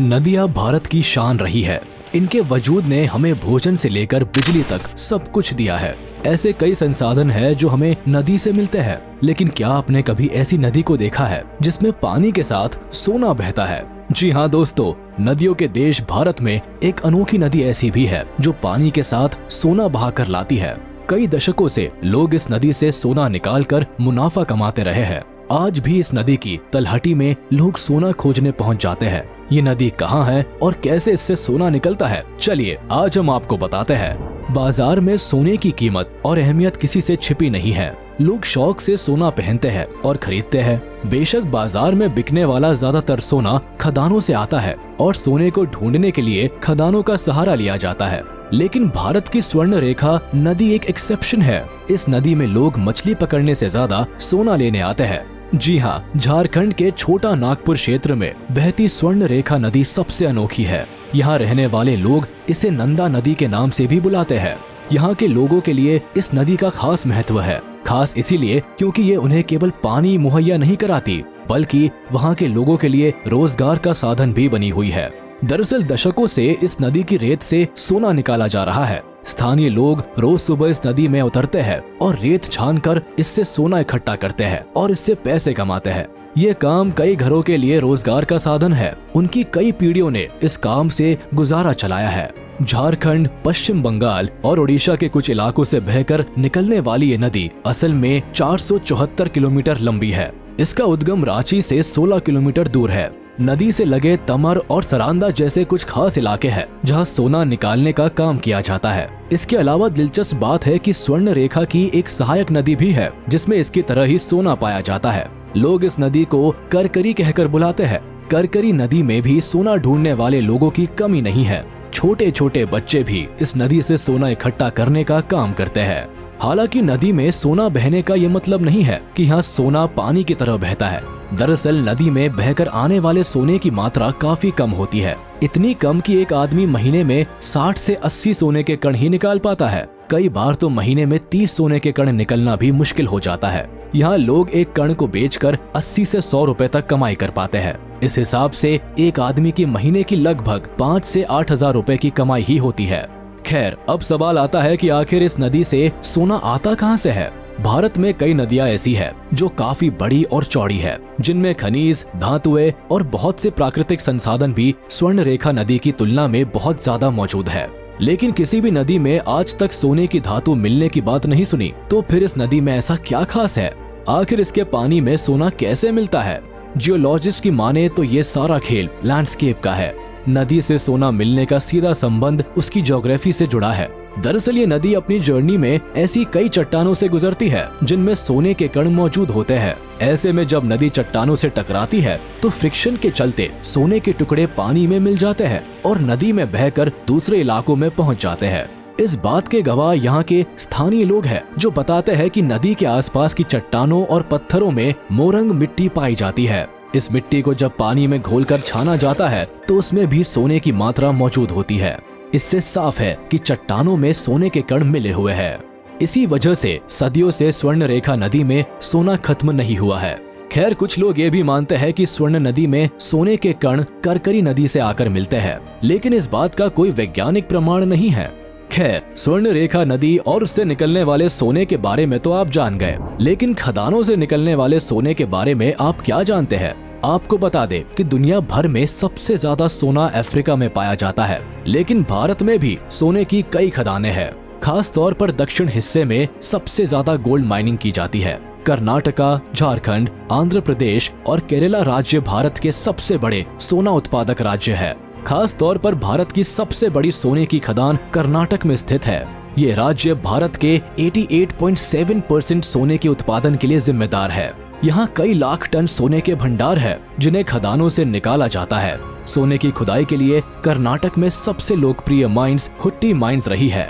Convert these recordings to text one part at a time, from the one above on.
नदियाँ भारत की शान रही है। इनके वजूद ने हमें भोजन से लेकर बिजली तक सब कुछ दिया है। ऐसे कई संसाधन है जो हमें नदी से मिलते हैं, लेकिन क्या आपने कभी ऐसी नदी को देखा है जिसमें पानी के साथ सोना बहता है? जी हाँ दोस्तों, नदियों के देश भारत में एक अनोखी नदी ऐसी भी है जो पानी के साथ सोना बहाकर लाती है। कई दशकों से लोग इस नदी से सोना निकालकर मुनाफा कमाते रहे हैं। आज भी इस नदी की तलहटी में लोग सोना खोजने पहुंच जाते हैं। ये नदी कहाँ है और कैसे इससे सोना निकलता है, चलिए आज हम आपको बताते हैं। बाजार में सोने की कीमत और अहमियत किसी से छिपी नहीं है। लोग शौक से सोना पहनते हैं और खरीदते हैं। बेशक बाजार में बिकने वाला ज्यादातर सोना खदानों से आता है और सोने को ढूंढने के लिए खदानों का सहारा लिया जाता है, लेकिन भारत की स्वर्ण रेखा नदी एक एक्सेप्शन है। इस नदी में लोग मछली पकड़ने से ज्यादा सोना लेने आते हैं। जी हाँ, झारखंड के छोटा नागपुर क्षेत्र में बहती स्वर्ण रेखा नदी सबसे अनोखी है। यहाँ रहने वाले लोग इसे नंदा नदी के नाम से भी बुलाते हैं। यहाँ के लोगों के लिए इस नदी का खास महत्व है। खास इसीलिए क्योंकि ये उन्हें केवल पानी मुहैया नहीं कराती, बल्कि वहाँ के लोगों के लिए रोजगार का साधन भी बनी हुई है। दरअसल दशकों से इस नदी की रेत से सोना निकाला जा रहा है। स्थानीय लोग रोज सुबह इस नदी में उतरते हैं और रेत छानकर इससे सोना इकट्ठा करते हैं और इससे पैसे कमाते हैं। ये काम कई घरों के लिए रोजगार का साधन है। उनकी कई पीढ़ियों ने इस काम से गुजारा चलाया है। झारखंड, पश्चिम बंगाल और ओडिशा के कुछ इलाकों से बहकर निकलने वाली ये नदी असल में 474 किलोमीटर लंबी है। इसका उद्गम रांची से 16 किलोमीटर दूर है। नदी से लगे तमर और सरांदा जैसे कुछ खास इलाके हैं जहां सोना निकालने का काम किया जाता है। इसके अलावा दिलचस्प बात है कि स्वर्ण रेखा की एक सहायक नदी भी है जिसमें इसकी तरह ही सोना पाया जाता है। लोग इस नदी को करकरी कहकर बुलाते हैं। करकरी नदी में भी सोना ढूंढने वाले लोगों की कमी नहीं है। छोटे छोटे बच्चे भी इस नदी से सोना इकट्ठा करने का काम करते हैं। हालांकि नदी में सोना बहने का ये मतलब नहीं है कि यहाँ सोना पानी की तरह बहता है। दरअसल नदी में बहकर आने वाले सोने की मात्रा काफी कम होती है। इतनी कम कि एक आदमी महीने में 60 से 80 सोने के कण ही निकाल पाता है। कई बार तो महीने में 30 सोने के कण निकलना भी मुश्किल हो जाता है। यहाँ लोग एक कण को बेचकर 80 से 100 रुपए तक कमाई कर पाते हैं। इस हिसाब से एक आदमी की महीने की लगभग 5 से 8 हजार रुपए की कमाई ही होती है। खैर, अब सवाल आता है कि आखिर इस नदी से सोना आता कहां से है? भारत में कई नदियां ऐसी है जो काफी बड़ी और चौड़ी है, जिनमें खनिज, धातुएं और बहुत से प्राकृतिक संसाधन भी स्वर्ण रेखा नदी की तुलना में बहुत ज्यादा मौजूद है। लेकिन किसी भी नदी में आज तक सोने की धातु मिलने की बात नहीं सुनी। तो फिर इस नदी में ऐसा क्या खास है? आखिर इसके पानी में सोना कैसे मिलता है? जियोलॉजिस्ट की माने तो ये सारा खेल लैंडस्केप का है। नदी से सोना मिलने का सीधा संबंध उसकी ज्योग्राफी से जुड़ा है। दरअसल ये नदी अपनी जर्नी में ऐसी कई चट्टानों से गुजरती है जिनमें सोने के कण मौजूद होते हैं। ऐसे में जब नदी चट्टानों से टकराती है तो फ्रिक्शन के चलते सोने के टुकड़े पानी में मिल जाते हैं और नदी में बहकर दूसरे इलाकों में पहुंच जाते हैं। इस बात के गवाह यहाँ के स्थानीय लोग हैं जो बताते हैं कि नदी के आसपास की चट्टानों और पत्थरों में मोरंग मिट्टी पाई जाती है। इस मिट्टी को जब पानी में घोलकर छाना जाता है तो उसमें भी सोने की मात्रा मौजूद होती है। इससे साफ है कि चट्टानों में सोने के कण मिले हुए हैं। इसी वजह से सदियों से स्वर्ण रेखा नदी में सोना खत्म नहीं हुआ है। खैर, कुछ लोग ये भी मानते हैं कि स्वर्ण नदी में सोने के कण करकरी नदी से आकर मिलते हैं, लेकिन इस बात का कोई वैज्ञानिक प्रमाण नहीं है। खैर, स्वर्ण रेखा नदी और उससे निकलने वाले सोने के बारे में तो आप जान गए, लेकिन खदानों से निकलने वाले सोने के बारे में आप क्या जानते हैं? आपको बता दे कि दुनिया भर में सबसे ज्यादा सोना अफ्रीका में पाया जाता है, लेकिन भारत में भी सोने की कई खदानें हैं। खास तौर पर दक्षिण हिस्से में सबसे ज्यादा गोल्ड माइनिंग की जाती है। कर्नाटका, झारखंड, आंध्र प्रदेश और केरला राज्य भारत के सबसे बड़े सोना उत्पादक राज्य है। खास तौर पर भारत की सबसे बड़ी सोने की खदान कर्नाटक में स्थित है। ये राज्य भारत के 88.7% सोने के उत्पादन के लिए जिम्मेदार है। यहाँ कई लाख टन सोने के भंडार है जिन्हें खदानों से निकाला जाता है। सोने की खुदाई के लिए कर्नाटक में सबसे लोकप्रिय माइंस हुट्टी माइंस रही है।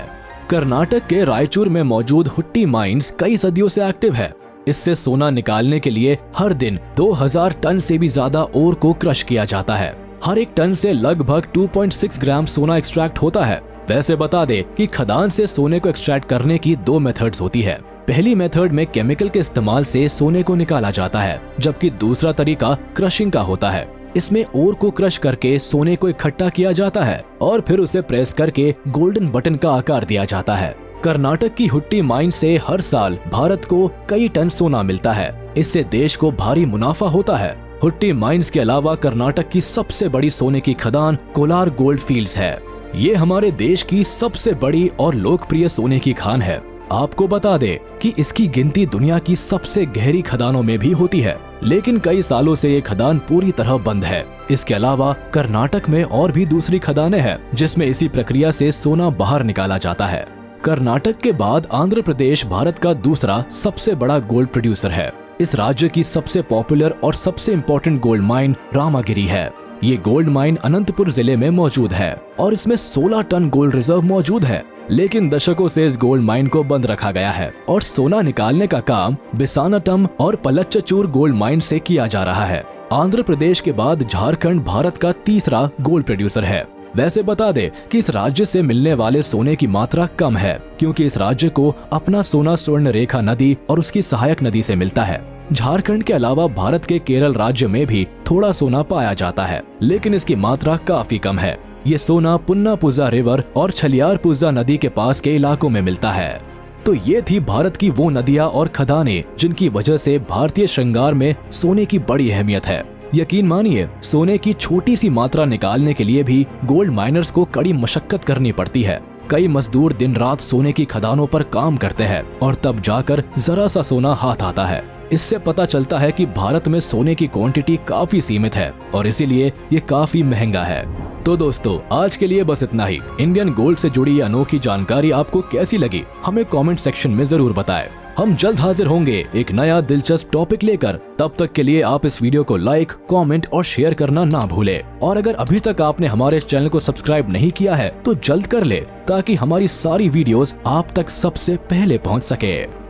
कर्नाटक के रायचूर में मौजूद हुट्टी माइंस कई सदियों से एक्टिव है। इससे सोना निकालने के लिए हर दिन 2000 टन से भी ज्यादा ओर को क्रश किया जाता है। हर एक टन से लगभग 2.6 ग्राम सोना एक्सट्रैक्ट होता है। वैसे बता दे कि खदान से सोने को एक्सट्रैक्ट करने की 2 मेथड्स होती है। पहली मेथड में केमिकल के इस्तेमाल से सोने को निकाला जाता है, जबकि दूसरा तरीका क्रशिंग का होता है। इसमें ओर को क्रश करके सोने को इकट्ठा किया जाता है और फिर उसे प्रेस करके गोल्डन बटन का आकार दिया जाता है। कर्नाटक की हुट्टी माइन से हर साल भारत को कई टन सोना मिलता है। इससे देश को भारी मुनाफा होता है। हुट्टी माइंस के अलावा कर्नाटक की सबसे बड़ी सोने की खदान कोलार गोल्ड फील्ड्स है। ये हमारे देश की सबसे बड़ी और लोकप्रिय सोने की खान है। आपको बता दे कि इसकी गिनती दुनिया की सबसे गहरी खदानों में भी होती है, लेकिन कई सालों से ये खदान पूरी तरह बंद है। इसके अलावा कर्नाटक में और भी दूसरी खदानें हैं जिसमें इसी प्रक्रिया से सोना बाहर निकाला जाता है। कर्नाटक के बाद आंध्र प्रदेश भारत का दूसरा सबसे बड़ा गोल्ड प्रोड्यूसर है। इस राज्य की सबसे पॉपुलर और सबसे इम्पोर्टेंट गोल्ड माइन रामागिरी है। ये गोल्ड माइन अनंतपुर जिले में मौजूद है और इसमें 16 टन गोल्ड रिजर्व मौजूद है, लेकिन दशकों से इस गोल्ड माइन को बंद रखा गया है और सोना निकालने का काम बिसानाटम और पलच्चचूर गोल्ड माइन से किया जा रहा है। आंध्र प्रदेश के बाद झारखंड भारत का तीसरा गोल्ड प्रोड्यूसर है। वैसे बता दे कि इस राज्य से मिलने वाले सोने की मात्रा कम है, क्योंकि इस राज्य को अपना सोना स्वर्ण रेखा नदी और उसकी सहायक नदी से मिलता है। झारखंड के अलावा भारत के केरल राज्य में भी थोड़ा सोना पाया जाता है, लेकिन इसकी मात्रा काफी कम है। ये सोना पुन्नापुजा रिवर और छलियारपुजा नदी के पास के इलाकों में मिलता है। तो ये थी भारत की वो नदियां और खदानें जिनकी वजह से भारतीय श्रृंगार में सोने की बड़ी अहमियत है। यकीन मानिए, सोने की छोटी सी मात्रा निकालने के लिए भी गोल्ड माइनर्स को कड़ी मशक्कत करनी पड़ती है। कई मजदूर दिन रात सोने की खदानों पर काम करते हैं और तब जाकर जरा सा सोना हाथ आता है। इससे पता चलता है कि भारत में सोने की क्वांटिटी काफी सीमित है और इसीलिए ये काफी महंगा है। तो दोस्तों, आज के लिए बस इतना ही। इंडियन गोल्ड से जुड़ी ये अनोखी जानकारी आपको कैसी लगी, हमें कमेंट सेक्शन में जरूर बताएं। हम जल्द हाजिर होंगे एक नया दिलचस्प टॉपिक लेकर। तब तक के लिए आप इस वीडियो को लाइक, कमेंट और शेयर करना ना भूलें। और अगर अभी तक आपने हमारे इस चैनल को सब्सक्राइब नहीं किया है तो जल्द कर ले, ताकि हमारी सारी वीडियोस आप तक सबसे पहले पहुंच सके।